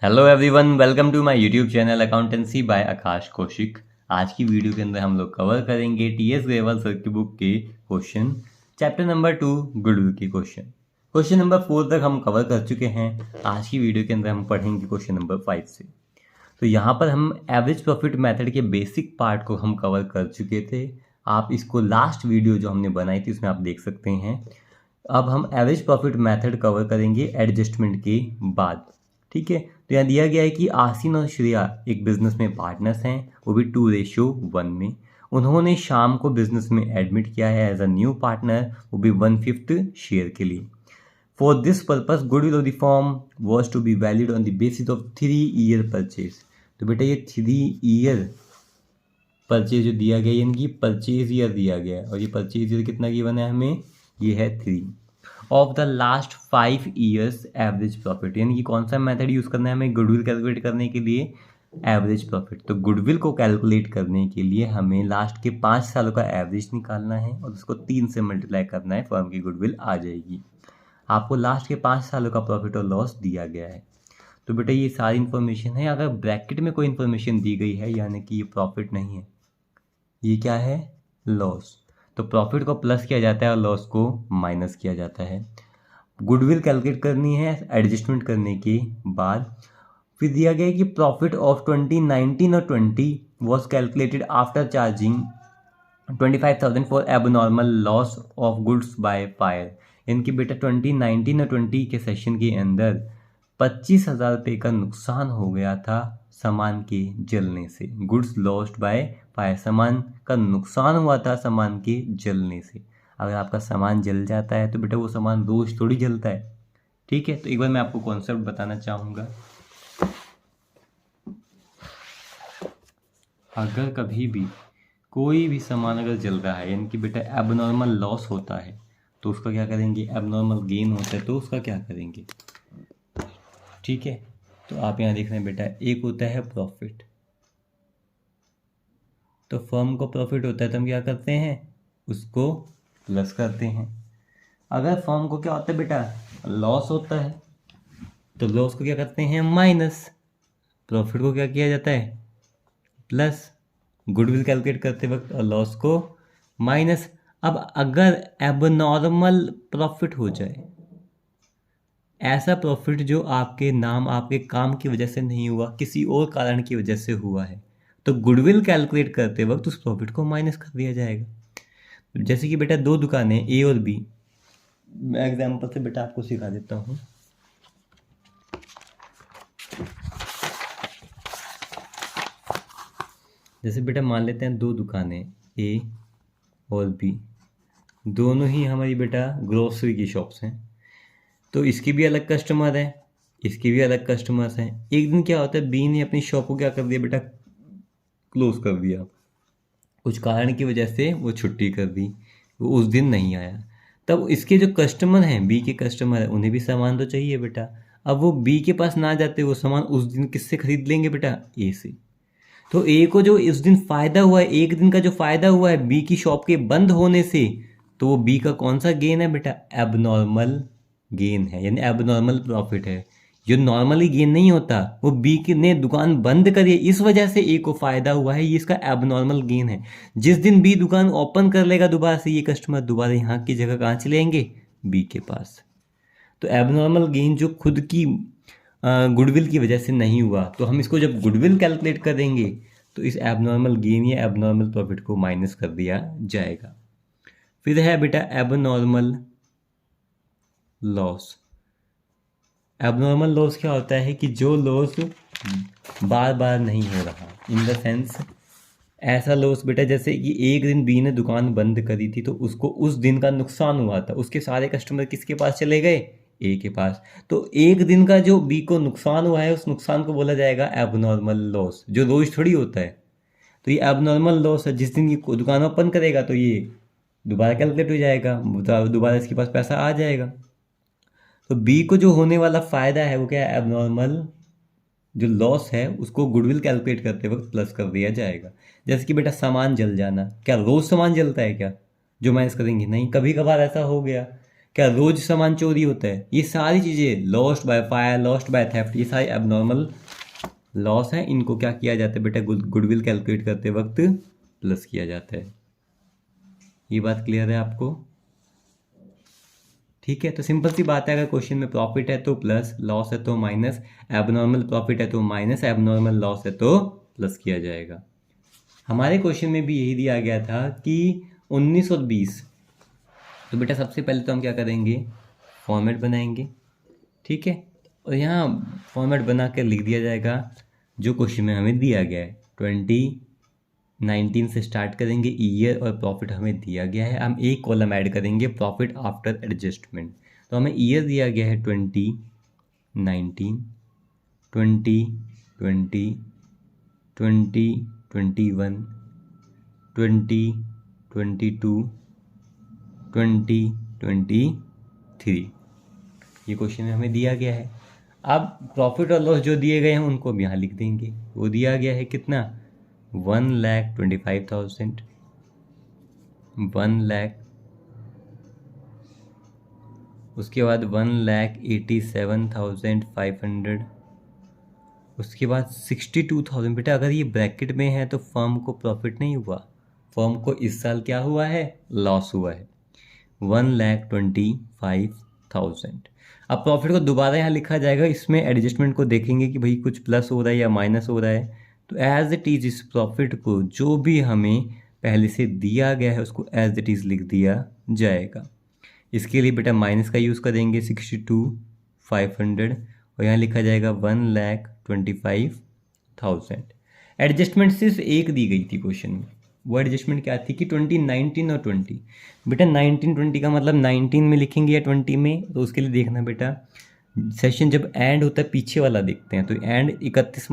Hello everyone, welcome to my YouTube channel accountancy by Aakash Kaushik. आज की video के अंदर हम लोग कवर करेंगे टीएस ग्रेवाल सर की बुक के क्वेश्चन, चैप्टर नंबर 2 गुडविल के क्वेश्चन नंबर 4 तक हम कवर कर चुके हैं। आज की वीडियो के अंदर हम पढ़ेंगे क्वेश्चन नंबर 5 से। तो यहाँ पर हम एवरेज प्रॉफिट मेथड के बेसिक पार्ट को हम कवर कर चुके थे। आप इसको लास्ट वीडियो जो हमने बनाई थी उसमें आप देख सकते हैं। अब हम एवरेज प्रॉफिट मेथड कवर करेंगे एडजस्टमेंट के बाद। ठीक है, तो यहाँ दिया गया है कि आसिन और श्रेया एक बिजनेस में पार्टनर्स हैं, वो भी 2:1 में। उन्होंने शाम को बिजनेस में एडमिट किया है एज अ न्यू पार्टनर, वो भी 1/5 शेयर के लिए। For this purpose goodwill of the form was to be valid on the basis of 3 year purchase. तो बेटा ये 3 ईयर परचेज जो दिया गया है, यानी कि परचेज ईयर दिया गया है, और ये परचेज ईयर कितना गिवन है हमें, ये है 3 of the last 5 years average profit. यानी कि कौन सा मेथड यूज़ करना है हमें गुडविल कैलकुलेट करने के लिए, एवरेज प्रॉफिट। तो गुडविल को कैलकुलेट करने के लिए हमें लास्ट के 5 सालों का एवरेज निकालना है और उसको 3 से मल्टीप्लाई करना है, फर्म की गुडविल आ जाएगी। आपको लास्ट के 5 सालों का प्रॉफिट और लॉस दिया गया है। तो बेटा ये सारी इन्फॉर्मेशन है। अगर ब्रैकेट में कोई इन्फॉर्मेशन दी गई है यानी कि ये प्रॉफिट नहीं है, ये क्या है, लॉस, तो प्रॉफिट को प्लस किया जाता है और लॉस को माइनस किया जाता है। गुडविल कैलकुलेट करनी है एडजस्टमेंट करने के बाद। फिर दिया गया है कि प्रॉफिट ऑफ 2019 और 20 was calculated after charging 25,000 for abnormal loss of goods by fire. इनकी बेटा 2019 और 20 के सेशन के अंदर 25,000 रुपये का नुकसान हो गया था सामान के जलने से। गुड्स लॉस्ट बाय फायर, सामान का नुकसान हुआ था सामान के जलने से। अगर आपका सामान जल जाता है तो बेटा वो सामान रोज थोड़ी जलता है। ठीक है, तो एक बार मैं आपको कॉन्सेप्ट बताना चाहूँगा। अगर कभी भी कोई भी सामान अगर जल रहा है यानी कि बेटा एबनॉर्मल लॉस होता है तो उसका क्या करेंगे, एबनॉर्मल गेन होता है तो उसका क्या करेंगे। ठीक है, तो आप यहाँ देख रहे हैं बेटा, एक होता है प्रॉफिट। तो फर्म को प्रॉफिट होता है तो हम क्या करते हैं, उसको प्लस करते हैं। अगर फर्म को क्या होता है बेटा, लॉस होता है तो लॉस को क्या करते हैं, माइनस। प्रॉफिट को क्या किया जाता है, प्लस। गुडविल कैलकुलेट करते वक्त और लॉस को माइनस। अब अगर एबनॉर्मल प्रॉफिट हो जाए, ऐसा प्रॉफिट जो आपके नाम आपके काम की वजह से नहीं हुआ, किसी और कारण की वजह से हुआ है, तो गुडविल कैलकुलेट करते वक्त उस प्रॉफिट को माइनस कर दिया जाएगा। जैसे कि बेटा दो दुकानें ए और बी, मैं एग्जांपल से बेटा आपको सिखा देता हूँ। जैसे बेटा मान लेते हैं दो दुकानें ए और बी, दोनों ही हमारी बेटा ग्रोसरी की शॉप्स हैं। तो इसकी भी अलग कस्टमर है, इसके भी अलग कस्टमर्स हैं। एक दिन क्या होता है, बी ने अपनी शॉप को क्या कर दिया बेटा, क्लोज कर दिया। कुछ कारण की वजह से वो छुट्टी कर दी, वो उस दिन नहीं आया। तब इसके जो कस्टमर हैं, बी के कस्टमर हैं, उन्हें भी सामान तो चाहिए बेटा। अब वो बी के पास ना जाते, वो सामान उस दिन किससे खरीद लेंगे बेटा, ए से। तो ए को जो इस दिन फ़ायदा हुआ है, एक दिन का जो फ़ायदा हुआ है बी की शॉप के बंद होने से, तो वो बी का कौन सा गेन है बेटा, एबनॉर्मल गेन है, यानी एबनॉर्मल प्रॉफिट है। जो नॉर्मली गेन नहीं होता, वो बी की ने दुकान बंद करी है, इस वजह से ए को फ़ायदा हुआ है, ये इसका एबनॉर्मल गेन है। जिस दिन बी दुकान ओपन कर लेगा दोबारा से, ये कस्टमर दोबारा यहाँ की जगह कहाँ चले जाएंगे, बी के पास। तो एबनॉर्मल गेन जो खुद की गुडविल की वजह से नहीं हुआ, तो हम इसको जब गुडविल कैलकुलेट करेंगे तो इस एबनॉर्मल गेन या एबनॉर्मल प्रॉफिट को माइनस कर दिया जाएगा। फिर है बेटा एबनॉर्मल लॉस। एबनॉर्मल लॉस क्या होता है कि जो लॉस बार बार नहीं हो रहा, इन द सेंस ऐसा लॉस बेटा जैसे कि एक दिन बी ने दुकान बंद करी थी तो उसको उस दिन का नुकसान हुआ था, उसके सारे कस्टमर किसके पास चले गए, ए के पास। तो एक दिन का जो बी को नुकसान हुआ है, उस नुकसान को बोला जाएगा एबनॉर्मल लॉस, जो रोज थोड़ी होता है। तो ये एबनॉर्मल लॉस है। जिस दिन ये दुकान ओपन करेगा तो ये दोबारा कैलकुलेट हो जाएगा, दोबारा इसके पास पैसा आ जाएगा। तो बी को जो होने वाला फ़ायदा है वो क्या है, एबनॉर्मल जो लॉस है उसको गुडविल कैलकुलेट करते वक्त प्लस कर दिया जाएगा। जैसे कि बेटा सामान जल जाना, क्या रोज़ सामान जलता है क्या जो माइनस करेंगे, नहीं, कभी कभार ऐसा हो गया क्या रोज सामान चोरी होता है? ये सारी चीज़ें lost by fire, lost by theft, ये सारे एबनॉर्मल लॉस है। इनको क्या किया जाता है बेटा, गुडविल कैलकुलेट करते वक्त प्लस किया जाता है। ये बात क्लियर है आपको? ठीक है, तो सिंपल सी बात है, अगर क्वेश्चन में प्रॉफिट है तो प्लस, लॉस है तो माइनस, एबनॉर्मल प्रॉफिट है तो माइनस, एबनॉर्मल लॉस है तो प्लस किया जाएगा। हमारे क्वेश्चन में भी यही दिया गया था कि 19 और 20। तो बेटा सबसे पहले तो हम क्या करेंगे, फॉर्मेट बनाएंगे। ठीक है, और यहाँ फॉर्मेट बना कर लिख दिया जाएगा जो क्वेश्चन में हमें दिया गया है। 2019 से स्टार्ट करेंगे, ईयर और प्रॉफिट हमें दिया गया है। हम एक कॉलम ऐड करेंगे प्रॉफिट आफ्टर एडजस्टमेंट। तो हमें ईयर दिया गया है 2019, 2020, 2021, 2022, 2023। ये क्वेश्चन में हमें दिया गया है। अब प्रॉफिट और लॉस जो दिए गए हैं उनको हम यहाँ लिख देंगे। वो दिया गया है कितना, 1,25,000, 1,00,000, उसके बाद 1,87,500, उसके बाद 62,000। बेटा अगर ये ब्रैकेट में है तो फर्म को प्रॉफिट नहीं हुआ, फर्म को इस साल क्या हुआ है, लॉस हुआ है। 1,25,000। अब प्रॉफिट को दोबारा यहाँ लिखा जाएगा, इसमें एडजस्टमेंट को देखेंगे कि भाई कुछ प्लस हो रहा है या माइनस हो रहा है। तो एज इट इज़ इस प्रॉफिट को जो भी हमें पहले से दिया गया है उसको एज इट इज़ लिख दिया जाएगा। इसके लिए बेटा माइनस का यूज़ करेंगे 62,500 और यहाँ लिखा जाएगा 1,25,000। एडजस्टमेंट सिर्फ एक दी गई थी क्वेश्चन में। वो एडजस्टमेंट क्या थी कि 2019 और 20। बेटा 19-20 का मतलब 19 में लिखेंगे या 20 में, तो उसके लिए देखना बेटा सेशन जब एंड होता है पीछे वाला देखते हैं। तो एंड 31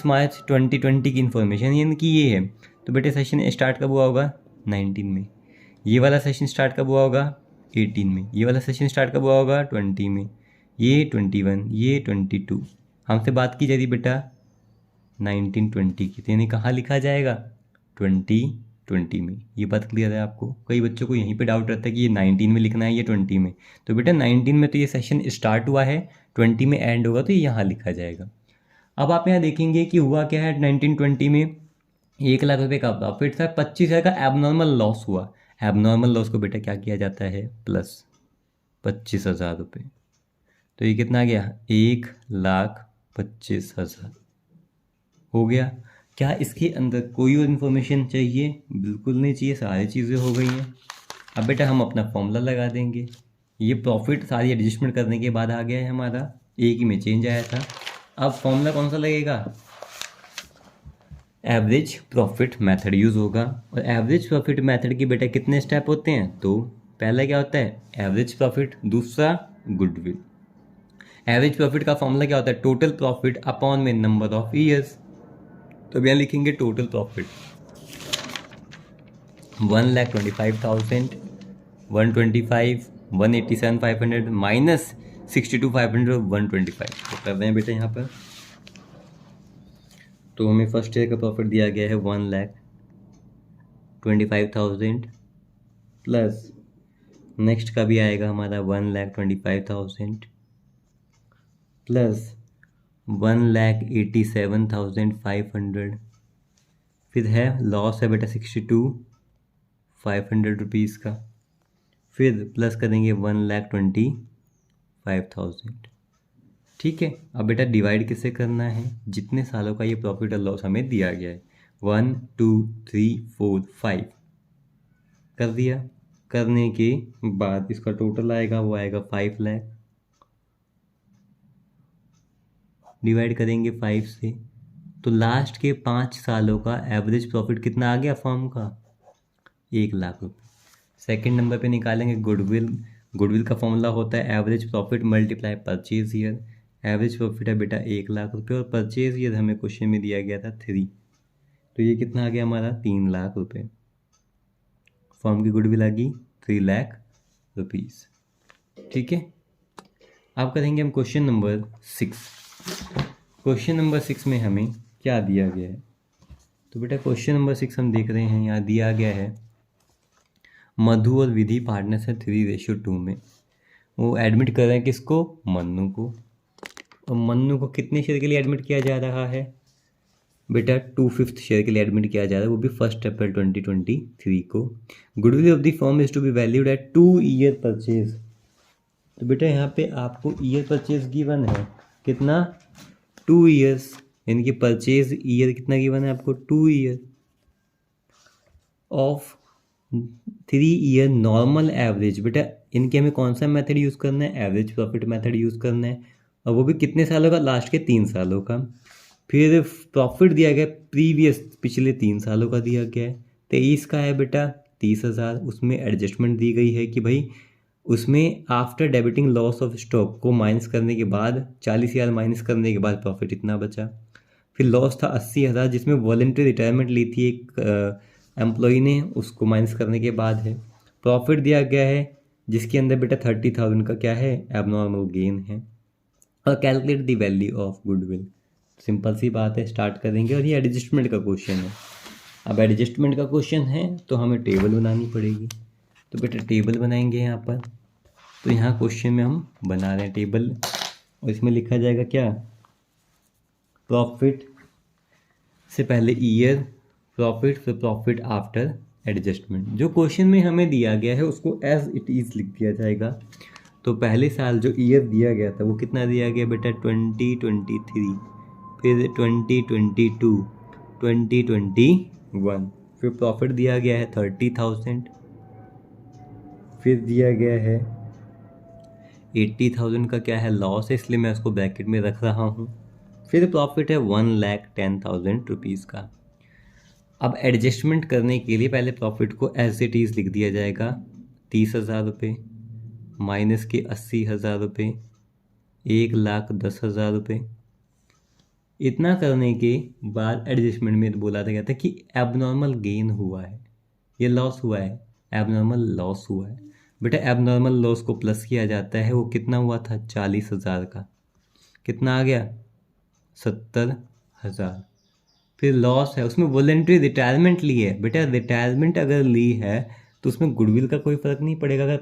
मार्च 2020 की इन्फॉर्मेशन यानी कि ये है। तो बेटे सेशन स्टार्ट कब हुआ होगा, 19 में। ये वाला सेशन स्टार्ट कब हुआ होगा, 18 में। ये वाला सेशन स्टार्ट कब हुआ होगा, 20 में। ये 21, ये 22। हमसे बात की जा रही बेटा 1920 की, तो यानी कहाँ लिखा जाएगा, 2020 में। ये बात क्लियर है आपको? कई बच्चों को यहीं पे डाउट रहता है कि ये 19 में लिखना है ये 20 में। तो बेटा 19 में तो ये सेशन स्टार्ट हुआ है, 20 में एंड होगा, तो ये यहाँ लिखा जाएगा। अब आप यहाँ देखेंगे कि हुआ क्या है, 1920 में 1,00,000 रुपये का प्रॉफिट था, 25,000 का एबनॉर्मल लॉस हुआ। एबनॉर्मल लॉस को बेटा क्या किया जाता है, प्लस 25,000 रुपये। तो ये कितना आ गया, 1,25,000 हो गया। क्या इसके अंदर कोई और इन्फॉर्मेशन चाहिए? बिल्कुल नहीं चाहिए, सारी चीज़ें हो गई हैं। अब बेटा हम अपना फॉर्मूला लगा देंगे। ये प्रॉफिट सारी एडजस्टमेंट करने के बाद आ गया है हमारा, एक ही में चेंज आया था। अब फॉर्मूला कौन सा लगेगा, एवरेज प्रॉफिट मेथड यूज़ होगा। और एवरेज प्रॉफिट मेथड के बेटा कितने स्टेप होते हैं, तो पहला क्या होता है, एवरेज प्रॉफिट, दूसरा गुडविल। एवरेज प्रॉफिट का फॉर्मूला क्या होता है, टोटल प्रॉफिट अपॉन में नंबर ऑफ ईयर्स। तो यहाँ लिखेंगे टोटल प्रॉफिट 1,25,000, 125, 187,500 माइनस 62,500, 125। तो कर रहे हैं बेटा यहाँ पर। तो हमें फर्स्ट ईयर का प्रॉफिट दिया गया है 1,25,000 प्लस नेक्स्ट का भी आएगा हमारा 1,25,000 प्लस 1,87,500। फिर है लॉस है बेटा 62,500 रुपीज़ का। फिर प्लस करेंगे 1,25,000। ठीक है, अब बेटा डिवाइड किससे करना है, जितने सालों का ये प्रॉफिट और लॉस हमें दिया गया है, 1, 2, 3, 4, 5 कर दिया। करने के बाद इसका टोटल आएगा, वो आएगा 5,00,000। डिवाइड करेंगे 5 से, तो लास्ट के 5 सालों का एवरेज प्रॉफिट कितना आ गया फर्म का, 1,00,000 रुपये। सेकेंड नंबर पे निकालेंगे गुडविल। गुडविल का फॉर्मूला होता है average profit multiply purchase year. Average profit है बेटा 1,00,000 रुपये और परचेज ईयर हमें क्वेश्चन में दिया गया था 3। तो ये कितना आ गया हमारा, 3,00,000 रुपये। फर्म की गुडविल आ गई 3,00,000 रुपीज़। ठीक है, अब करेंगे हम क्वेश्चन नंबर 6। क्वेश्चन नंबर 6 में हमें क्या दिया गया है, तो बेटा क्वेश्चन नंबर 6 हम देख रहे हैं, यहाँ दिया गया है मधु और विधि पार्टनर्स है 3:2 में। वो एडमिट कर रहे हैं किसको? मन्नू को। और मन्नू को कितने शेयर के लिए एडमिट किया जा रहा है बेटा? 2/5 शेयर के लिए एडमिट किया जा रहा है, वो भी 1 अप्रैल 2023 को। Goodwill of the firm is to be valued at 2 year purchase. तो बेटा यहाँ पे आपको ईयर परचेज गिवन है कितना? 2 ईयर्स, यानी कि परचेज ईयर कितना गिवन है आपको? 2 year of 3 year normal average. बेटा इनके हमें कौन सा मेथड यूज़ करना है? एवरेज प्रॉफिट मेथड यूज़ करना है, और वो भी कितने सालों का? लास्ट के 3 सालों का। फिर प्रॉफिट दिया गया प्रीवियस, पिछले 3 सालों का दिया गया है। 23 का है बेटा 30,000। उसमें एडजस्टमेंट दी गई है कि भाई उसमें after debiting loss of stock को माइनस करने के बाद 40,000 माइनस करने के बाद प्रॉफिट इतना बचा। फिर लॉस था 80,000 जिसमें वॉलंटरी रिटायरमेंट ली थी एक एम्प्लॉई ने, उसको माइनस करने के बाद है। प्रॉफिट दिया गया है जिसके अंदर बेटा 30,000 का क्या है? एबनॉर्मल गेन है। और calculate the value of goodwill. Simple सी बात है, स्टार्ट करेंगे। और ये एडजस्टमेंट का क्वेश्चन है। अब एडजस्टमेंट का क्वेश्चन है तो हमें टेबल बनानी पड़ेगी। तो बेटा टेबल बनाएंगे यहाँ पर। तो यहाँ क्वेश्चन में हम बना रहे हैं टेबल, और इसमें लिखा जाएगा क्या? प्रॉफिट से पहले ईयर, प्रॉफिट फिर प्रॉफिट आफ्टर एडजस्टमेंट। जो क्वेश्चन में हमें दिया गया है उसको एज इट इज़ लिख दिया जाएगा। तो पहले साल जो ईयर दिया गया था वो कितना दिया गया बेटा? 2023, फिर 2022, 2021। फिर प्रॉफिट दिया गया है 30,000, फिर दिया गया है 80,000 का क्या है? लॉस है, इसलिए मैं उसको ब्रैकेट में रख रहा हूँ। फिर प्रॉफिट है 1,10,000 रुपीज़ का। अब एडजस्टमेंट करने के लिए पहले प्रॉफिट को एज इट इज़ लिख दिया जाएगा। 30,000 रुपये माइनस के 80,000 रुपये, 1,10,000 रुपये। इतना करने के बाद एडजस्टमेंट में बोला गया था कि एबनॉर्मल गेन हुआ है, ये लॉस हुआ है, एबनॉर्मल लॉस हुआ है। बेटा एबनॉर्मल लॉस को प्लस किया जाता है, वो कितना हुआ था? 40,000 का। कितना आ गया? 70,000। फिर लॉस है, उसमें वॉलंटरी रिटायरमेंट ली है। बेटा रिटायरमेंट अगर ली है तो उसमें गुडविल का कोई फ़र्क नहीं पड़ेगा। अगर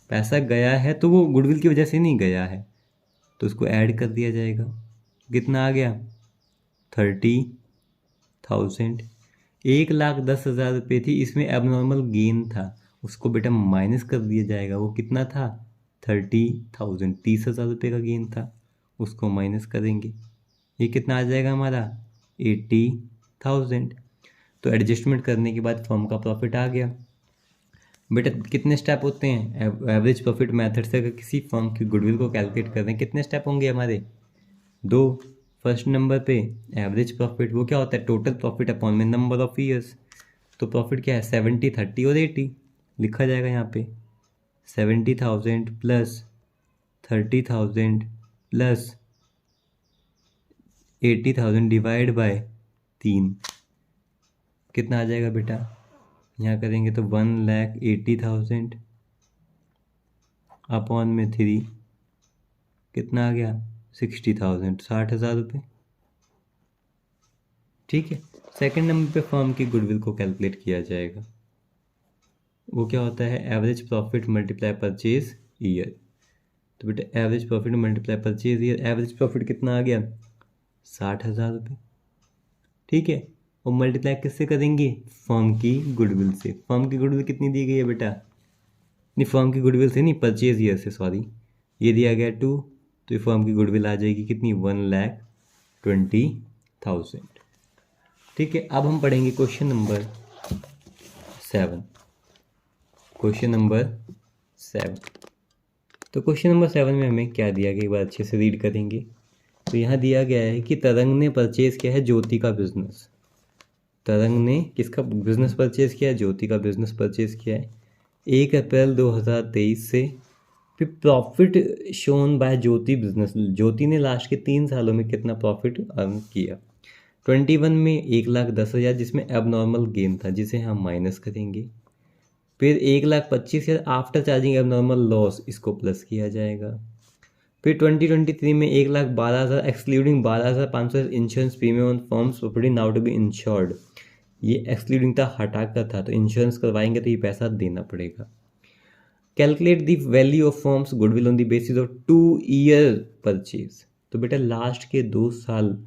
पैसा गया है तो वो गुडविल की वजह से नहीं गया है, तो उसको ऐड कर दिया जाएगा। कितना आ गया? 30,000। 1,10,000 रुपये थी, इसमें एबनॉर्मल गेन था, उसको बेटा माइनस कर दिया जाएगा। वो कितना था? 30,000। 30,000 रुपये का गेन था, उसको माइनस करेंगे। ये कितना आ जाएगा हमारा? 80,000। तो एडजस्टमेंट करने के बाद फर्म का प्रॉफिट आ गया। बेटा कितने स्टेप होते हैं एवरेज प्रॉफिट मेथड से? अगर किसी फर्म की गुडविल को कैलकुलेट कर रहे हैं कितने स्टेप होंगे हमारे? 2। फर्स्ट नंबर पे एवरेज प्रॉफिट, वो क्या होता है? टोटल प्रॉफिट अपॉन में नंबर ऑफ ईयर्स। तो प्रॉफिट क्या है? 70, 30 और 80 लिखा जाएगा यहाँ पे। 70,000 प्लस 30,000 प्लस 80,000 डिवाइड बाय 3 कितना आ जाएगा बेटा? यहाँ करेंगे तो 1,80,000 अपॉन में 3 कितना आ गया? 60,000, 60,000 रुपये। ठीक है। सेकंड नंबर पे फर्म की गुडविल को कैलकुलेट किया जाएगा। वो क्या होता है? Average profit multiply purchase year. तो बेटा average profit multiply purchase year, average profit कितना आ गया? 60,000 रुपये। ठीक है। और मल्टीप्लाई किससे करेंगे? फर्म की गुडविल से। फर्म की गुडविल कितनी दी गई है बेटा? नहीं, फर्म की गुडविल से नहीं, परचेज ईयर से, सॉरी। ये दिया गया 2, तो ये फर्म की गुडविल आ जाएगी कितनी? 1,20,000। ठीक है। अब हम पढ़ेंगे क्वेश्चन नंबर 7। Question number 7। तो क्वेश्चन नंबर 7 में हमें क्या दिया गया, एक बार अच्छे से रीड करेंगे। तो यहाँ दिया गया है कि तरंग ने परचेज किया है ज्योति का बिजनेस। तरंग ने किसका बिजनेस परचेज किया है? ज्योति का बिजनेस परचेज किया है 1 अप्रैल 2023 से। फिर profit shown by Jyoti business, Jyoti ने लास्ट के 3 सालों में कितना प्रॉफिट अर्न किया? 21 में 1,10,000 जिसमें एबनॉर्मल गेन था, जिसे हम माइनस करेंगे। फिर 1,25,000 आफ्टर चार्जिंग एबनॉर्मल लॉस, इसको प्लस किया जाएगा। फिर 2023 में 1,12,000 excluding 12,500 insurance premium on firm's property now to be insured, ये एक्सक्लूडिंग था, हटा कर था, तो इंश्योरेंस करवाएंगे तो ये पैसा देना पड़ेगा। Calculate the value of firms goodwill on the basis of 2 year purchase. तो बेटा लास्ट के 2 साल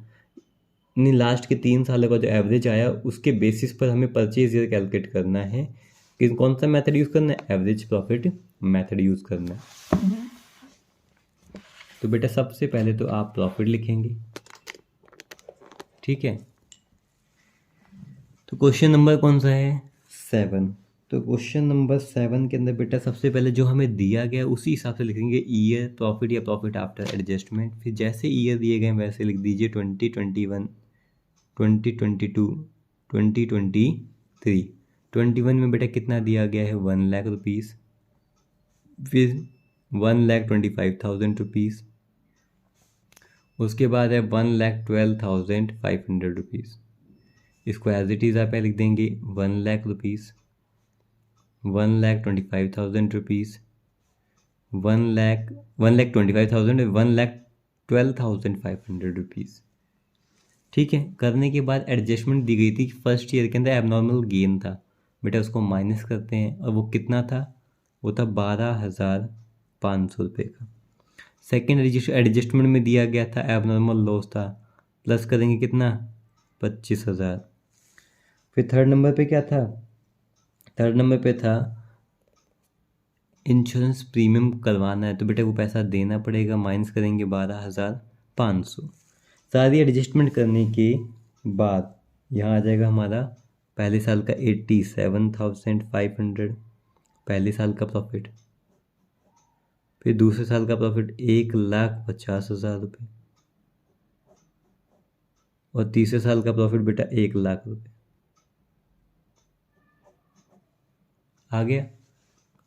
नहीं, लास्ट के 3 सालों का जो एवरेज आया उसके बेसिस पर हमें परचेज ईयर कैलकुलेट करना है। कौन सा मेथड यूज़ करना है? एवरेज प्रॉफिट मेथड यूज़ करना है। तो बेटा सबसे पहले तो आप प्रॉफिट लिखेंगे, ठीक है। तो क्वेश्चन नंबर कौन सा है? 7। तो क्वेश्चन नंबर 7 के अंदर बेटा सबसे पहले जो हमें दिया गया उसी हिसाब से लिखेंगे ईयर प्रॉफिट या प्रॉफिट आफ्टर एडजस्टमेंट। फिर जैसे ईयर दिए गए वैसे लिख दीजिए 2021, 2022, 2023। 21 में बेटा कितना दिया गया है? 1,00,000 रुपीज़। फिर 1,25,000 उसके बाद है 1,12,500 रुपीज़। इसको एज इट इज़ आप लिख देंगे 1,00,000 रुपीज़, 1,25,000 रुपीज़, 1,25,000, 1,12,500 रुपीज़। ठीक है। करने के बाद एडजस्टमेंट दी गई थी फर्स्ट ईयर के अंदर एबनॉर्मल गेन था बेटा, उसको माइनस करते हैं और वो कितना था? वो था 12,500 रुपये का। सेकेंड एडजस्टमेंट में दिया गया था एबनॉर्मल लॉस था, प्लस करेंगे कितना? 25,000। फिर थर्ड नंबर पे क्या था? थर्ड नंबर पे था इंश्योरेंस प्रीमियम करवाना है, तो बेटा वो पैसा देना पड़ेगा, माइनस करेंगे 12,500। सारी एडजस्टमेंट करने के बाद यहाँ आ जाएगा हमारा पहले साल का 87,500 पहले साल का प्रॉफिट। फिर दूसरे साल का प्रॉफिट 1,50,000 रुपये और तीसरे साल का प्रॉफिट बेटा 1,00,000 रुपये। आ गया।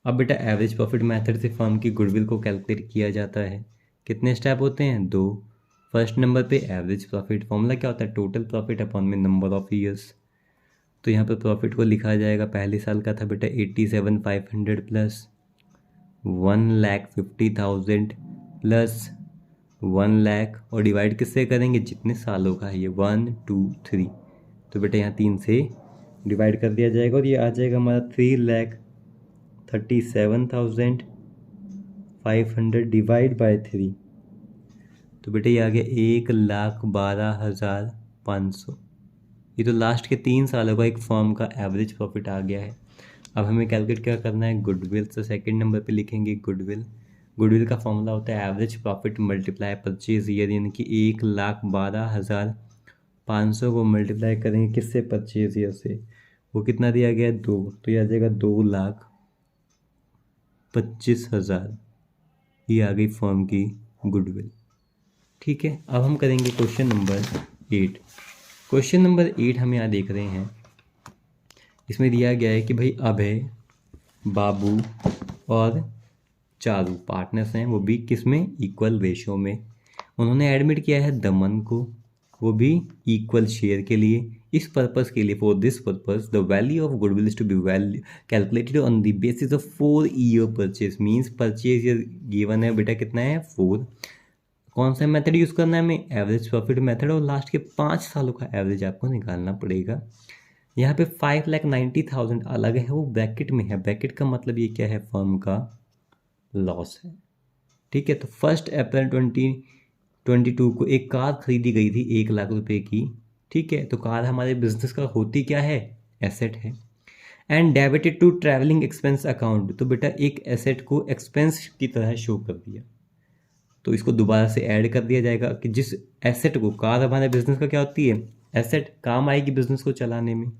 अब बेटा एवरेज प्रॉफिट मेथड से फर्म की गुडविल को कैलकुलेट किया जाता है। कितने स्टेप होते हैं? 2। फर्स्ट नंबर पे एवरेज प्रॉफिट, फॉर्मूला क्या होता है? टोटल प्रॉफिट अपॉन में नंबर ऑफ ईयर्स। तो यहाँ पर प्रॉफिट को लिखा जाएगा, पहले साल का था बेटा 87,500 प्लस 1,50,000 प्लस 1,00,000 और डिवाइड किससे करेंगे? जितने सालों का है ये 1, 2, 3। तो बेटा यहाँ 3 से डिवाइड कर दिया जाएगा और ये आ जाएगा हमारा 3,37,500 डिवाइड बाय 3। तो बेटा ये आ गया 1,12,500। ये तो लास्ट के 3 सालों का एक फर्म का एवरेज प्रॉफिट आ गया है। अब हमें कैलकुलेट क्या करना है? गुडविल। तो सेकंड नंबर पे लिखेंगे गुडविल। गुडविल का फॉर्मूला होता है average profit multiply purchase year, यानी कि 1,12,500 को मल्टीप्लाई करेंगे किससे? परचेज ईयर से। वो कितना दिया गया है? 2। तो ये आ जाएगा 2,25,000। ये आ गई फर्म की गुडविल। ठीक है। अब हम करेंगे क्वेश्चन नंबर 8। क्वेश्चन नंबर 8 हम यहाँ देख रहे हैं, इसमें दिया गया है कि भाई अभय, बाबू और चारू पार्टनर्स हैं, वो भी किस में? इक्वल रेशो में। उन्होंने एडमिट किया है दमन को, वो भी इक्वल शेयर के लिए। इस पर्पस के लिए, for this purpose the value of goodwill is to be value calculated on the basis of 4 year purchase. Means purchase year given है बेटा कितना है? 4। कौन सा मेथड यूज़ करना है हमें? एवरेज प्रॉफिट मेथड, और लास्ट के 5 सालों का एवरेज आपको निकालना पड़ेगा। यहाँ पे 5,90,000 अलग है, वो ब्रैकेट में है। ब्रैकेट का मतलब ये क्या है? फर्म का लॉस है। ठीक है। तो 1 अप्रैल 2022 को एक कार खरीदी गई थी 1,00,000 रुपये की। ठीक है। तो कार हमारे बिजनेस का होती क्या है? एसेट है। And debited to travelling expense account. तो बेटा एक एसेट को एक्सपेंस की तरह शो कर दिया, तो इसको दोबारा से ऐड कर दिया जाएगा कि जिस एसेट को, कार हमारे बिजनेस का क्या होती है? एसेट, काम आएगी बिजनेस को चलाने में।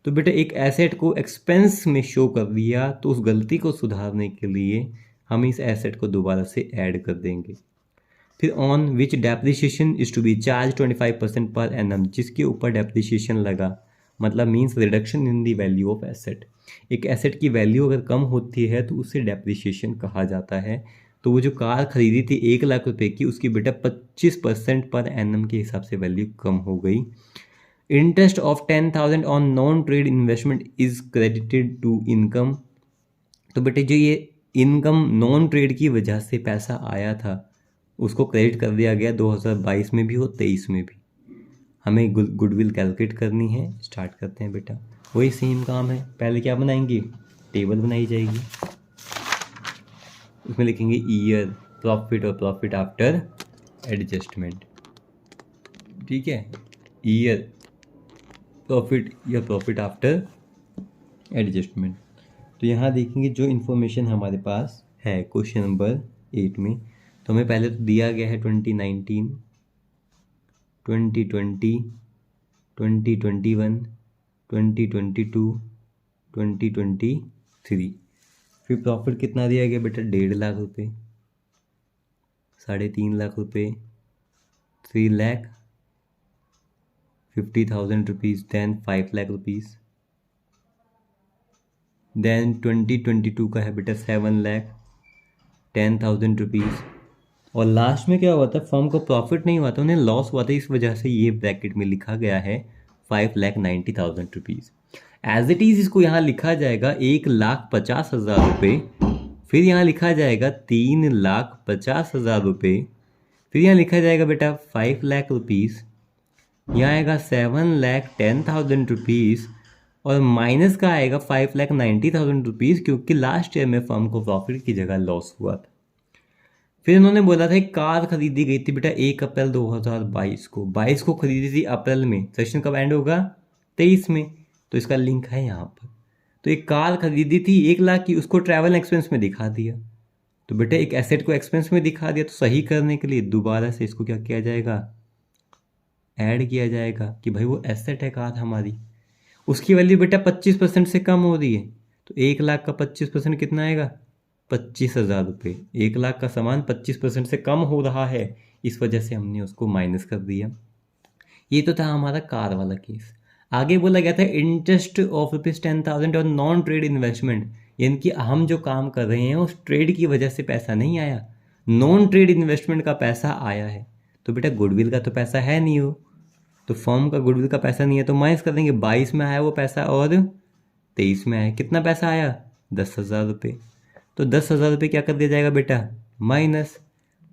तो बेटा एक एसेट को एक्सपेंस में शो कर दिया, तो उस गलती को सुधारने के लिए हम इस एसेट को दोबारा से ऐड कर देंगे। फिर on which depreciation is to be charge 25% per annum, जिसके ऊपर डेप्रिसिएशन लगा, मतलब means reduction in the value of asset. एक एसेट की वैल्यू अगर कम होती है तो उसे डेप्रिसिएशन कहा जाता है। तो वो जो कार खरीदी थी 1,00,000 रुपये की, उसकी बेटा 25% पर एनम के हिसाब से वैल्यू कम हो गई। Interest of 10,000 on non trade investment is credited to income. तो बेटे जो ये इनकम नॉन ट्रेड की वजह से पैसा आया था, उसको क्रेडिट कर दिया गया 2022 में भी और 23 में भी। हमें गुडविल कैलकुलेट करनी है। स्टार्ट करते हैं बेटा, वही सेम काम है। पहले क्या बनाएंगे, टेबल बनाई जाएगी, उसमें लिखेंगे ईयर, प्रॉफिट और प्रॉफिट आफ्टर एडजस्टमेंट। ठीक है, ईयर प्रॉफिट या प्रॉफिट आफ्टर एडजस्टमेंट। तो यहाँ देखेंगे जो इन्फॉर्मेशन हमारे पास है क्वेश्चन नंबर 8 में, तो हमें पहले तो दिया गया है 2019, 2020, 2021, 2022, 2023। फिर प्रॉफिट कितना दिया गया बेटा, 1.5 लाख रुपये, 3.5 लाख रुपये, 3,50,000 rupees, then 5 lakh rupees. Then 2022 का है बेटा 7,10,000 रुपीज़। और लास्ट में क्या हुआ था, फर्म को प्रॉफिट नहीं हुआ था, उन्हें लॉस हुआ था, इस वजह से ये ब्रैकेट में लिखा गया है 5,90,000 रुपीज़। एज इट इज़ इसको यहाँ लिखा जाएगा 1,50,000 रुपये, फिर यहाँ लिखा जाएगा 3,50,000 रुपये, फिर यहाँ लिखा जाएगा बेटा 5 लाख रुपीज़, यहाँ आएगा 7,10,000 रुपीज़, और माइनस का आएगा 5,90,000 रुपीज़, क्योंकि लास्ट ईयर में फर्म को प्रॉफिट की जगह लॉस हुआ था। फिर इन्होंने बोला था एक कार खरीदी गई थी बेटा 1 अप्रैल 2022 को, 22 को खरीदी थी अप्रैल में, सेशन कब एंड होगा, 23 में, तो इसका लिंक है यहाँ पर। तो एक कार खरीदी थी 1 लाख की, उसको ट्रैवल एक्सपेंस में दिखा दिया। तो बेटा एक एसेट को एक्सपेंस में दिखा दिया, तो सही करने के लिए दोबारा से इसको क्या किया जाएगा, ऐड किया जाएगा कि भाई वो एसेट है कार हमारी, उसकी वैल्यू बेटा 25% से कम हो रही है। तो 1 लाख का 25% कितना आएगा, 25,000 रुपये। 1 लाख का सामान 25% से कम हो रहा है, इस वजह से हमने उसको माइनस कर दिया। ये तो था हमारा कार वाला केस। आगे बोला गया था इंटरेस्ट ऑफ ₹10,000 और नॉन ट्रेड इन्वेस्टमेंट, यानी कि हम जो काम कर रहे हैं उस ट्रेड की वजह से पैसा नहीं आया, नॉन ट्रेड इन्वेस्टमेंट का पैसा आया है। तो बेटा गुडविल का तो पैसा है नहीं, हो तो फर्म का गुडविल का पैसा नहीं है, तो माइनस कर देंगे। 22 में आया वो पैसा और 23 में आया, कितना पैसा आया, 10,000 रुपये। तो 10,000 रुपये क्या कर दिया जाएगा बेटा, माइनस।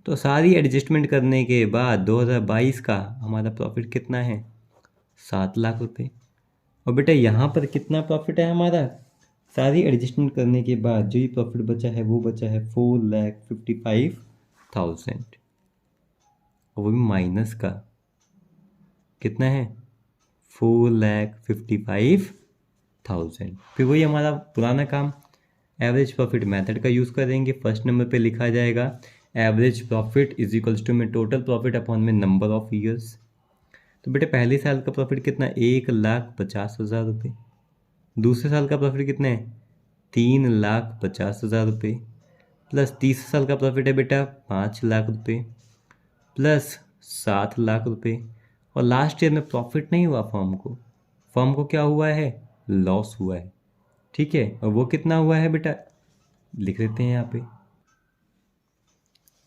तो सारी एडजस्टमेंट करने के बाद 2022 का हमारा प्रॉफिट कितना है, 7 लाख रुपये। और बेटा यहाँ पर कितना प्रॉफिट है हमारा, सारी एडजस्टमेंट करने के बाद जो ये प्रॉफिट बचा है वो बचा है 4,55,000, और वो भी माइनस का कितना है, 4,55,000। फिर वही हमारा पुराना काम, एवरेज प्रॉफिट मेथड का यूज़ करेंगे। फर्स्ट नंबर पे लिखा जाएगा average profit is equals to में टोटल प्रॉफिट अपॉन में नंबर ऑफ ईयर्स। तो बेटे पहले साल का प्रॉफिट कितना, 1,50,000 रुपये। दूसरे साल का प्रॉफिट कितना है, 3,50,000 रुपये, प्लस तीसरे साल का प्रॉफिट है बेटा 5 लाख रुपये, प्लस 7 लाख रुपये। और लास्ट ईयर में प्रॉफिट नहीं हुआ फर्म को क्या हुआ है, लॉस हुआ है। ठीक है, और वो कितना हुआ है बेटा, लिख देते हैं यहाँ पे।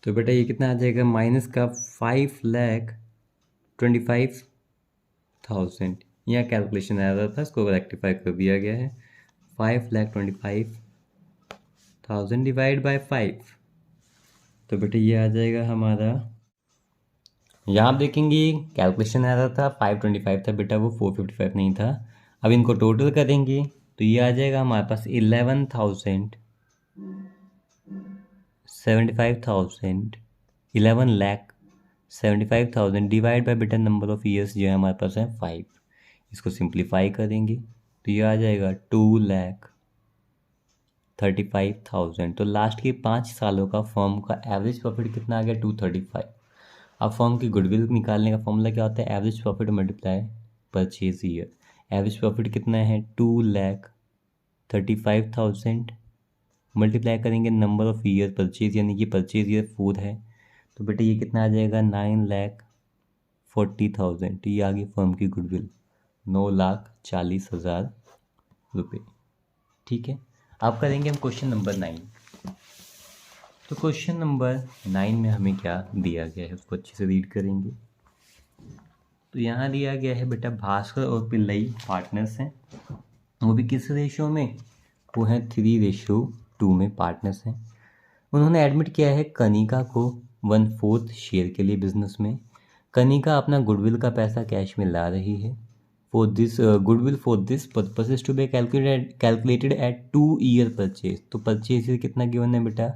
तो बेटा ये कितना आ जाएगा, माइनस का 5,25,000। यहाँ कैलकुलेशन आ रहा था, इसको रेक्टिफाई कर दिया गया है। 5,25,000 डिवाइड बाय 5, तो बेटा ये आ जाएगा हमारा, यहाँ आप देखेंगे कैलकुलेशन आ रहा था 525 था बेटा, वो 455 नहीं था। अब इनको टोटल करेंगे तो ये आ जाएगा हमारे पास 11,75,000 डिवाइड बाय बेटा नंबर ऑफ ईयर्स जो है हमारे पास है 5। इसको सिंप्लीफाई करेंगे तो ये आ जाएगा 2,35,000। तो लास्ट के 5 सालों का फर्म का एवरेज प्रॉफिट कितना आ गया, 235। अब फर्म की गुडविल निकालने का फॉर्मूला क्या होता है, average profit multiply purchase year. Average profit कितना है, 2,35,000 मल्टीप्लाई करेंगे नंबर ऑफ ईयर परचेज, यानी कि परचेज ईयर 4 है। तो बेटा ये कितना आ जाएगा, 9,40,000। तो ये आ गई फर्म की गुडविल, 9,40,000 रुपये। ठीक है, अब करेंगे हम क्वेश्चन नंबर 9। तो क्वेश्चन नंबर 9 में हमें क्या दिया गया है उसको अच्छे से रीड करेंगे। तो यहाँ दिया गया है बेटा भास्कर और पिल्लई पार्टनर्स हैं, वो भी किस रेशियो में, वो हैं 3:2 में पार्टनर्स हैं। उन्होंने एडमिट किया है कनिका को 1/4 शेयर के लिए बिजनेस में। कनिका अपना गुडविल का पैसा कैश में ला रही है। For this goodwill for this purpose is to be calculated at 2 year purchase. तो परचेज कितना गिवन है बेटा,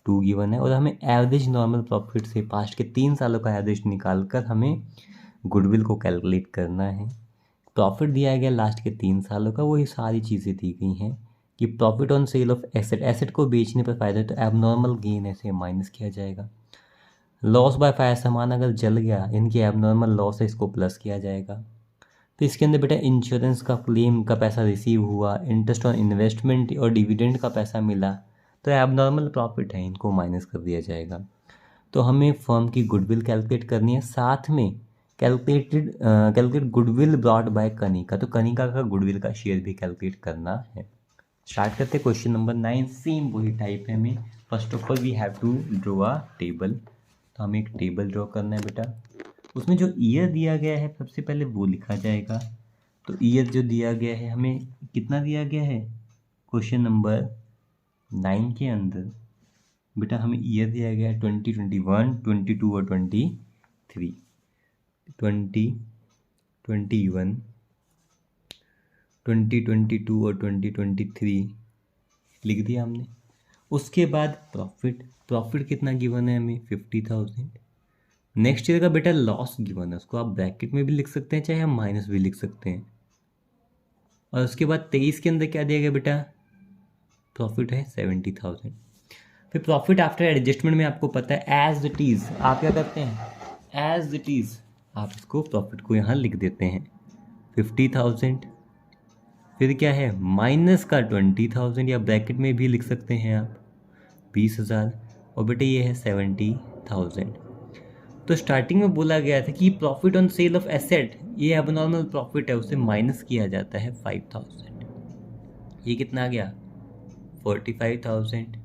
2 गिवन है, और हमें एवरेज नॉर्मल प्रॉफिट से पास्ट के 3 सालों का एवरेज निकाल कर हमें गुडविल को कैलकुलेट करना है। प्रॉफिट दिया गया लास्ट के 3 सालों का, वही सारी चीज़ें दी गई हैं कि profit on sale of asset, asset को बेचने पर फायदा है तो एबनॉर्मल गेन ऐसे माइनस किया जाएगा। लॉस बाय फायर, सामान अगर जल गया इनकी एबनॉर्मल लॉस है, इसको प्लस किया जाएगा। तो इसके अंदर बेटा इंश्योरेंस का क्लेम का पैसा रिसीव हुआ, इंटरेस्ट ऑन इन्वेस्टमेंट और डिविडेंड का पैसा मिला, तो एबनॉर्मल प्रॉफिट है, इनको माइनस कर दिया जाएगा। तो हमें फर्म की गुडविल कैलकुलेट करनी है, साथ में calculate goodwill brought by Kanika, तो कनिका का गुडविल का शेयर भी कैलकुलेट करना है। स्टार्ट करते हैं क्वेश्चन नंबर 9। सेम वही टाइप है हमें। First of all we have to draw a table. तो हमें एक टेबल ड्रॉ करना है बेटा। उसमें जो ईयर दिया गया है सबसे पहले वो लिखा जाएगा। तो ईयर जो दिया गया है हमें कितना दिया गया है क्वेश्चन नंबर 9 के अंदर बेटा, हमें ईयर दिया गया है 2021, 22 और 23। 2021, 2022 और 2023 लिख दिया हमने। उसके बाद प्रॉफिट कितना गिवन है हमें, 50,000। नेक्स्ट ईयर का बेटा लॉस गिवन है, उसको आप ब्रैकेट में भी लिख सकते हैं, चाहे हम माइनस भी लिख सकते हैं। और उसके बाद 23 के अंदर क्या दिया गया बेटा, प्रॉफिट है 70,000। फिर प्रॉफिट आफ्टर एडजस्टमेंट में आपको पता है एज इट इज़ आप क्या करते हैं, एज इट इज़ आप इसको प्रॉफिट को यहाँ लिख देते हैं 50,000। फिर क्या है माइनस का 20,000, या ब्रैकेट में भी लिख सकते हैं आप 20,000, और बेटे ये है 70,000। तो स्टार्टिंग में बोला गया था कि profit on sale of asset, ये एबनॉर्मल प्रॉफिट है, उसे माइनस किया जाता है 5,000। ये कितना आ गया 45,000।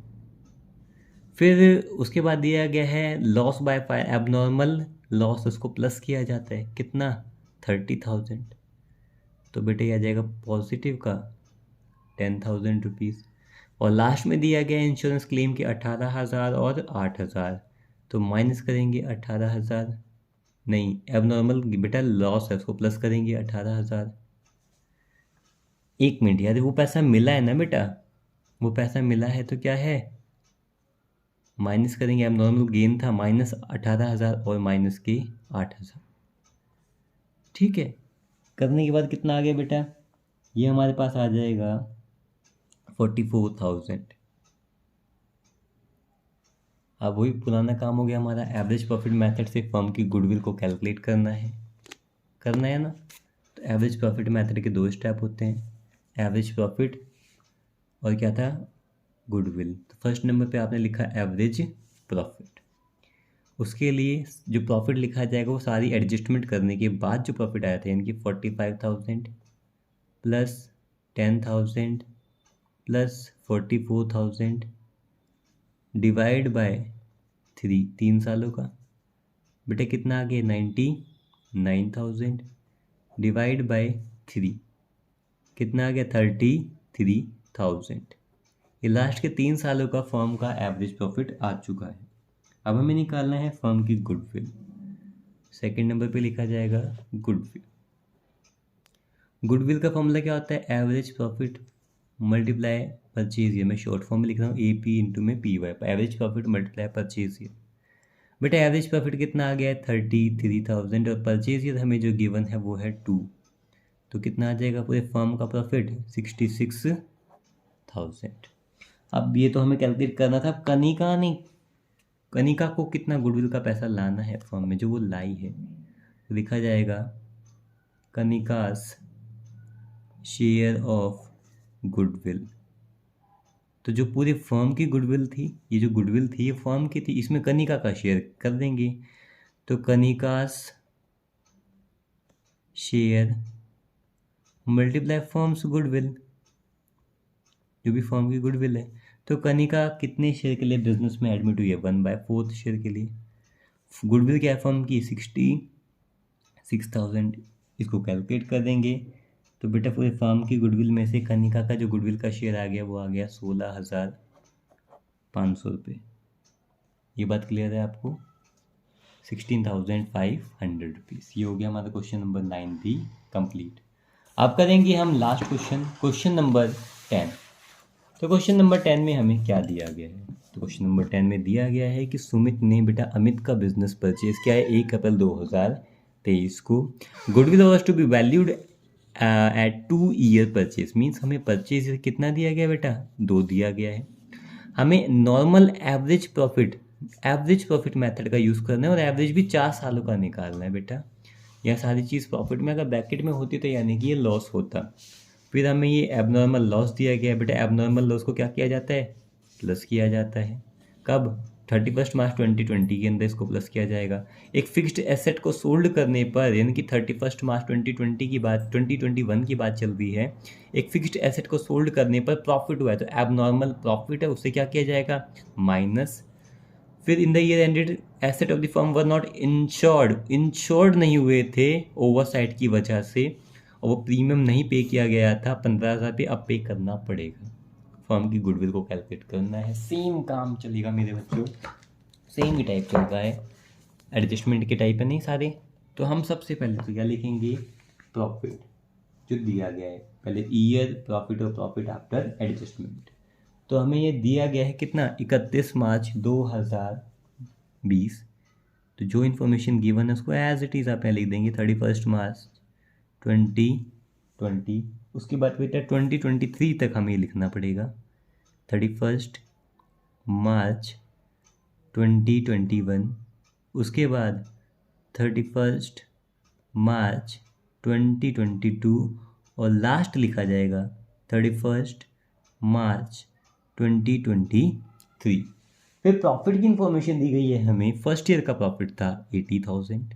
फिर उसके बाद दिया गया है loss by fire, abnormal loss, उसको प्लस किया जाता है कितना 30,000। तो बेटे आ जाएगा पॉजिटिव का 10,000 रुपीज़। और लास्ट में दिया गया इंश्योरेंस क्लेम के 18,000 और 8,000, तो माइनस करेंगे 18,000, नहीं एबनॉर्मल बेटा लॉस है उसको प्लस करेंगे 18,000। एक मिनट यार, वो पैसा मिला है ना बेटा, वो पैसा मिला है तो क्या है माइनस करेंगे, एबनॉर्मल गेन था माइनस 18,000 और माइनस के 8,000। ठीक है, करने के बाद कितना आ गया बेटा, ये हमारे पास आ जाएगा 44,000। अब वही पुराना काम हो गया हमारा, एवरेज प्रॉफिट मेथड से फर्म की गुडविल को कैलकुलेट करना है ना। तो एवरेज प्रॉफिट मेथड के 2 स्टेप होते हैं, एवरेज प्रॉफिट और क्या था गुडविल। तो फर्स्ट नंबर पे आपने लिखा एवरेज प्रॉफिट। उसके लिए जो प्रॉफिट लिखा जाएगा वो सारी एडजस्टमेंट करने के बाद जो प्रॉफिट आया था, यानी कि 45,000 प्लस 10,000 प्लस 44,000 डिवाइड बाय 3 सालों का, बेटा कितना आ गया 99,000 डिवाइड बाय 3 कितना आ गया 33,000। ये लास्ट के 3 सालों का फर्म का एवरेज प्रॉफिट आ चुका है। अब हमें निकालना है फर्म की गुडविल। सेकंड नंबर पे लिखा जाएगा गुडविल। गुडविल का फॉर्मूला क्या होता है, average profit multiply purchase year. मैं शॉर्ट फॉर्म में लिख रहा हूँ AP इंटू में PY, average profit multiply purchase year. बेटा एवरेज प्रॉफिट कितना आ गया है 33,000, और परचेज ईयर हमें जो गिवन है वो है 2, तो कितना आ जाएगा पूरे फर्म का प्रॉफिट 66,000। अब ये तो हमें कैलकुलेट करना था, कनिका को कितना गुडविल का पैसा लाना है फर्म में, जो वो लाई है। तो लिखा जाएगा कनिकास शेयर ऑफ गुडविल। तो जो पूरी फर्म की गुडविल थी, ये जो गुडविल थी ये फर्म की थी, इसमें कनिका का शेयर कर देंगे। तो Kanika's share multiply firms goodwill, जो भी फर्म की गुडविल है। तो कनिका कितने शेयर के लिए बिजनेस में एडमिट हुई है, 1/4 शेयर के लिए। गुडविल क्या है फर्म की 66,000, इसको कैलकुलेट कर देंगे। तो बेटा पूरे फर्म की गुडविल में से कनिका का जो गुडविल का शेयर आ गया वो आ गया 16,500 रुपये। ये बात क्लियर है आपको। 16,500 रुपीज़। ये हो गया हमारा क्वेश्चन नंबर 9 भी कंप्लीट। अब करेंगे हम लास्ट क्वेश्चन नंबर 10। तो क्वेश्चन नंबर 10 में हमें क्या दिया गया है? तो क्वेश्चन नंबर 10 में दिया गया है कि सुमित ने बेटा अमित का बिजनेस परचेज किया है 1 अप्रैल 2023 को। Goodwill was to be valued at 2 year purchase. मीन्स हमें परचेज कितना दिया गया बेटा? 2 दिया गया है। हमें नॉर्मल एवरेज प्रॉफिट मेथड का यूज़ करना है और एवरेज भी 4 सालों का निकालना है बेटा। यह सारी चीज़ प्रॉफिट में अगर ब्रैकेट में होती तो यानी कि ये लॉस होता। फिर हमें ये एबनॉर्मल लॉस दिया गया है बेटा। एबनॉर्मल लॉस को क्या किया जाता है? प्लस किया जाता है। कब? 31 मार्च 2020 के अंदर इसको प्लस किया जाएगा। एक फिक्स्ड एसेट को सोल्ड करने पर, यानी कि 31 मार्च 2020 की बात, 2021 की बात चल रही है, एक फिक्स्ड एसेट को सोल्ड करने पर प्रॉफिट हुआ है तो एबनॉर्मल प्रॉफिट है, उससे क्या किया जाएगा? माइनस। फिर in the year ended asset of the firm were not insured नहीं हुए थे ओवरसाइट की वजह से, और वो प्रीमियम नहीं पे किया गया था 15,000 पे, अब पे करना पड़ेगा। फर्म की गुडविल को कैलकुलेट करना है। सेम काम चलेगा मेरे बच्चों, सेम ही टाइप चल रहा है, एडजस्टमेंट के टाइप है नहीं सारे। तो हम सबसे पहले तो क्या लिखेंगे? प्रॉफिट जो दिया गया है, पहले ईयर प्रॉफिट और प्रॉफिट आफ्टर एडजस्टमेंट। तो हमें ये दिया गया है कितना? 31 मार्च 2020। तो जो इन्फॉर्मेशन गिवन है उसको एज इट इज़ आप यहाँ लिख देंगे 31 मार्च 2020। उसके बाद बेटा 2023 तक हमें लिखना पड़ेगा 31 मार्च 2021। उसके बाद 31 मार्च 2022 और लास्ट लिखा जाएगा 31 मार्च 2023। फिर प्रॉफिट की इंफॉर्मेशन दी गई है हमें। फर्स्ट ईयर का प्रॉफिट था 80,000,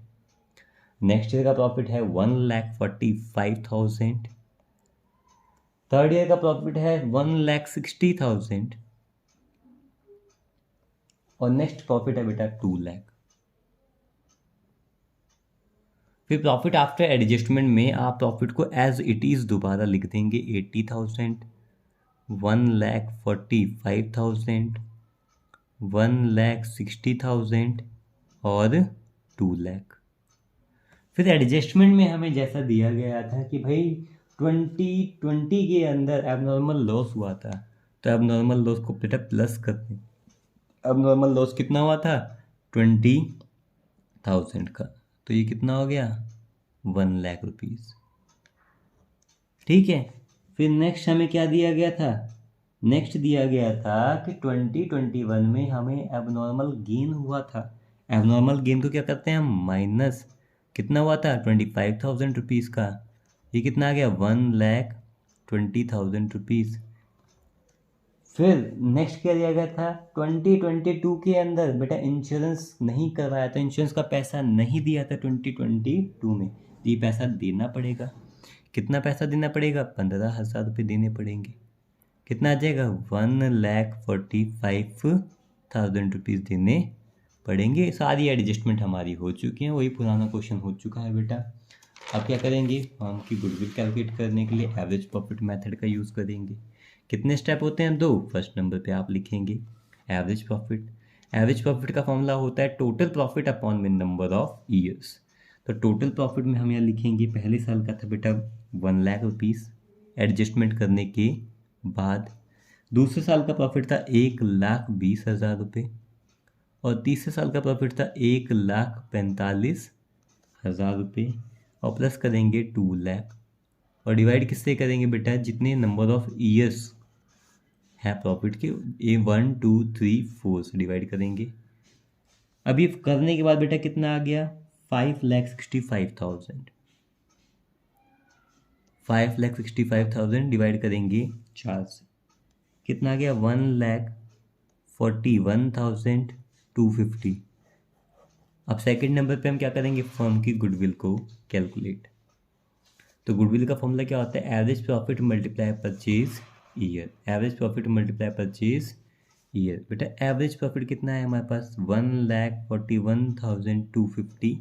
नेक्स्ट ईयर का प्रॉफिट है 1,45,000, थर्ड ईयर का प्रॉफिट है 1,60,000 और नेक्स्ट प्रॉफिट है बेटा 2 लाख। फिर प्रॉफिट आफ्टर एडजस्टमेंट में आप प्रॉफिट को एज इट इज़ दोबारा लिख देंगे 80,000, 1,45,000, 1,60,000 और 2 लाख। फिर एडजस्टमेंट में हमें जैसा दिया गया था कि भाई 2020 के अंदर एबनॉर्मल लॉस हुआ था, तो एबनॉर्मल लॉस को बेटा प्लस कर दें। एबनॉर्मल लॉस कितना हुआ था? 20,000 का, तो ये कितना हो गया? 1 लाख रुपीज़। ठीक है। फिर नेक्स्ट हमें क्या दिया गया था? नेक्स्ट दिया गया था कि 2021 में हमें एबनॉर्मल गेन हुआ था। एबनॉर्मल गेन को क्या करते हैं हम? माइनस। कितना हुआ था? 25,000 रुपीज़ का। ये कितना आ गया? 1,20,000 रुपीज़। फिर नेक्स्ट क्या दिया गया था? 2022 के अंदर बेटा इंश्योरेंस नहीं करवाया था, इंश्योरेंस का पैसा नहीं दिया था 2022 में, ये पैसा देना पड़ेगा। कितना पैसा देना पड़ेगा? 15,000 रुपये देने पड़ेंगे। कितना आ जाएगा? 1,45,000 रुपीज़ देने पड़ेंगे। सारी एडजस्टमेंट हमारी हो चुकी हैं, वही पुराना क्वेश्चन हो चुका है बेटा। अब क्या करेंगे? फर्म की गुडविल कैलकुलेट करने के लिए एवरेज प्रॉफिट मेथड का यूज़ करेंगे। कितने स्टेप होते हैं? 2। फर्स्ट नंबर पे आप लिखेंगे एवरेज प्रॉफिट। एवरेज प्रॉफिट का फॉर्मूला होता है टोटल प्रॉफिट अपॉन में नंबर ऑफ ईयर्स। तो टोटल प्रॉफिट में हम यहाँ लिखेंगे, पहले साल का था बेटा 1 लाख रुपीज़ एडजस्टमेंट करने के बाद। दूसरे साल का प्रॉफिट था 1,20,000 रुपये और तीसरे साल का प्रॉफिट था 1,45,000 रुपये और प्लस करेंगे 2 लाख और डिवाइड किससे करेंगे बेटा? जितने नंबर ऑफ ईयर्स है प्रॉफिट के, 1 2 3 4 से डिवाइड करेंगे। अभी करने के बाद बेटा कितना आ गया? 5,65,000। 5,65,000 डिवाइड करेंगे 4 से, कितना आ गया? 1,41,250। अब सेकंड नंबर पे हम क्या करेंगे? फर्म की गुडविल को कैलकुलेट। तो गुडविल का फॉर्मूला क्या होता है? Average profit multiply purchase year. Average profit multiply purchase year. बेटा एवरेज प्रॉफिट कितना है हमारे पास? 1,41,250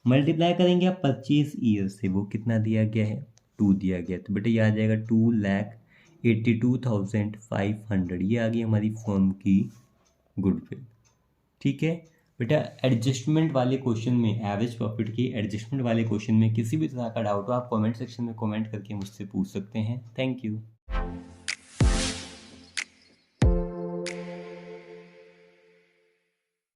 मल्टीप्लाई करेंगे आप परचेज ईयर से, वो कितना दिया गया है? 2 दिया गया। तो बेटा ये आ जाएगा 2,82,500। ये आ गई हमारी फर्म की गुडविल। ठीक है। बेटा एडजस्टमेंट वाले क्वेश्चन में, एवरेज प्रॉफिट के एडजस्टमेंट वाले क्वेश्चन में किसी भी तरह का डाउट हो आप कमेंट सेक्शन में कमेंट करके मुझसे पूछ सकते हैं। Thank you.